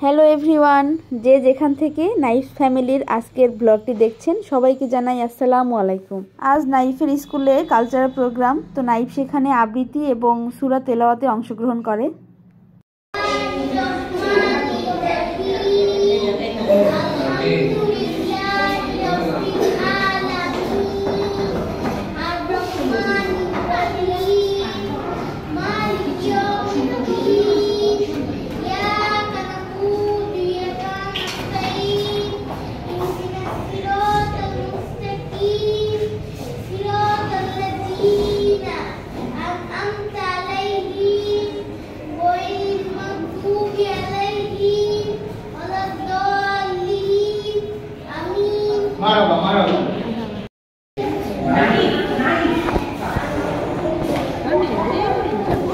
Hello everyone, যে যেখান থেকে নাইফ ফ্যামিলির আজকের ব্লগটি দেখছেন সবাইকে জানাই আসসালামু আলাইকুম। আজ নাইফের স্কুলে কালচারাল প্রোগ্রাম, তো নাইফ সেখানে আবৃত্তি এবং সূরা তেলাওয়াতে অংশগ্রহণ করে।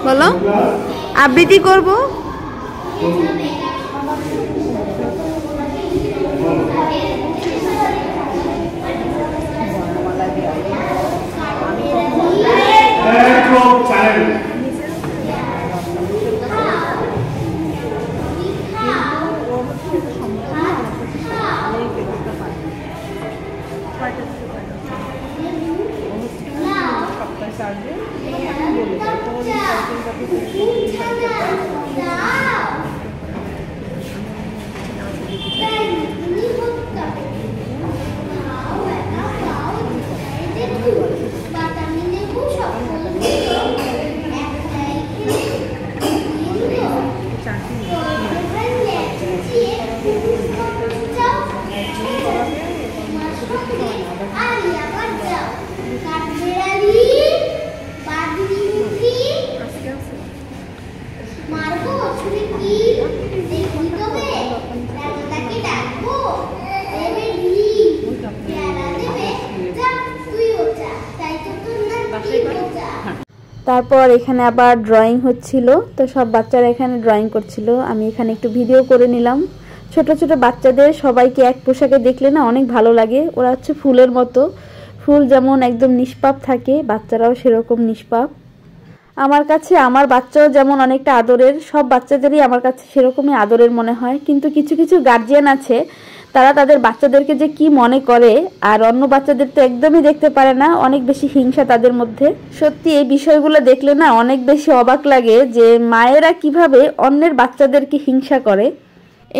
বলো, আবৃত্তি করব। তারপর এখানে আবার ড্রয়িং হচ্ছিল, তো সব বাচ্চারা এখানে ড্রয়িং করছিল। আমি এখানে একটু ভিডিও করে নিলাম। ছোট ছোট বাচ্চাদের সবাইকে এক পোশাকে দেখলে না অনেক ভালো লাগে। ওরা হচ্ছে ফুলের মতো, ফুল যেমন একদম নিষ্পাপ থাকে, বাচ্চারাও সেরকম নিষ্পাপ। আমার কাছে আমার বাচ্চাও যেমন অনেকটা আদরের, সব বাচ্চাদেরই আমার কাছে সেরকমই আদরের মনে হয়। কিন্তু কিছু কিছু গার্জিয়ান আছে, তারা তাদের বাচ্চাদেরকে যে কি মনে করে, আর অন্য বাচ্চাদের তো একদমই দেখতে পারে না, অনেক বেশি হিংসা তাদের মধ্যে। সত্যি এই বিষয়গুলো দেখলে না অনেক বেশি অবাক লাগে যে মায়েরা কিভাবে অন্যের বাচ্চাদেরকে হিংসা করে।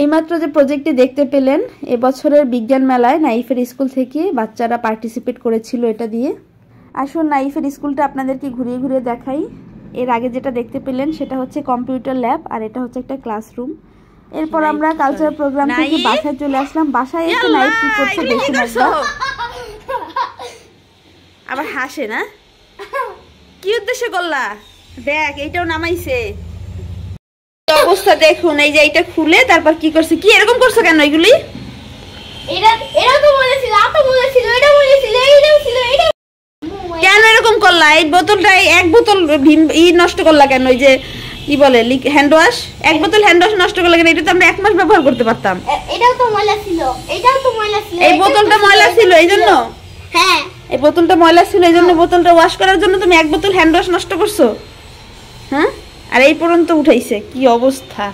এইমাত্র যে প্রজেক্টটি দেখতে পেলেন, এবছরের বিজ্ঞান মেলায় নাইফের স্কুল থেকে বাচ্চারা পার্টিসিপেট করেছিল এটা দিয়ে। আসুন নাইফের স্কুলটা আপনাদেরকে ঘুরিয়ে ঘুরিয়ে দেখাই। এর আগে যেটা দেখতে পেলেন সেটা হচ্ছে কম্পিউটার ল্যাব, আর এটা হচ্ছে একটা ক্লাসরুম। এরপর আমরা কালচারাল প্রোগ্রাম থেকে বাসায় চলে আসলাম। বাসায় এসে নাইফ কি করছে দেখুন একবার। আবার হাসে না, কি উদ্দেশ্যে করলা? দেখ এইটাও নামাইছে, অবস্থা দেখুন। এই যে এইটা খুলে তারপর কি করছে, কি এরকম করছো কেন? এগুলি কেন এরকম করলা? এই বোতলটা, এক বোতল নষ্ট করলা কেন? ওই যে কি বলে হ্যান্ড ওয়াশ, এক বোতল হ্যান্ড ওয়াশ নষ্ট করলা কেন? এটা তো আমরা 1 মাস ব্যবহার করতে পারতাম। এটাও তো ময়লা ছিল, এটাও তো ময়লা ছিল। এই বোতলটা ময়লা ছিল এই জন্য? হ্যাঁ, এই বোতলটা ময়লা ছিল এই জন্য বোতলটা ওয়াশ করার জন্য তুমি 1 বোতল হ্যান্ড ওয়াশ নষ্ট করছো। হ্যাঁ, আর এই পর্যন্ত উঠাইছে, কি অবস্থা।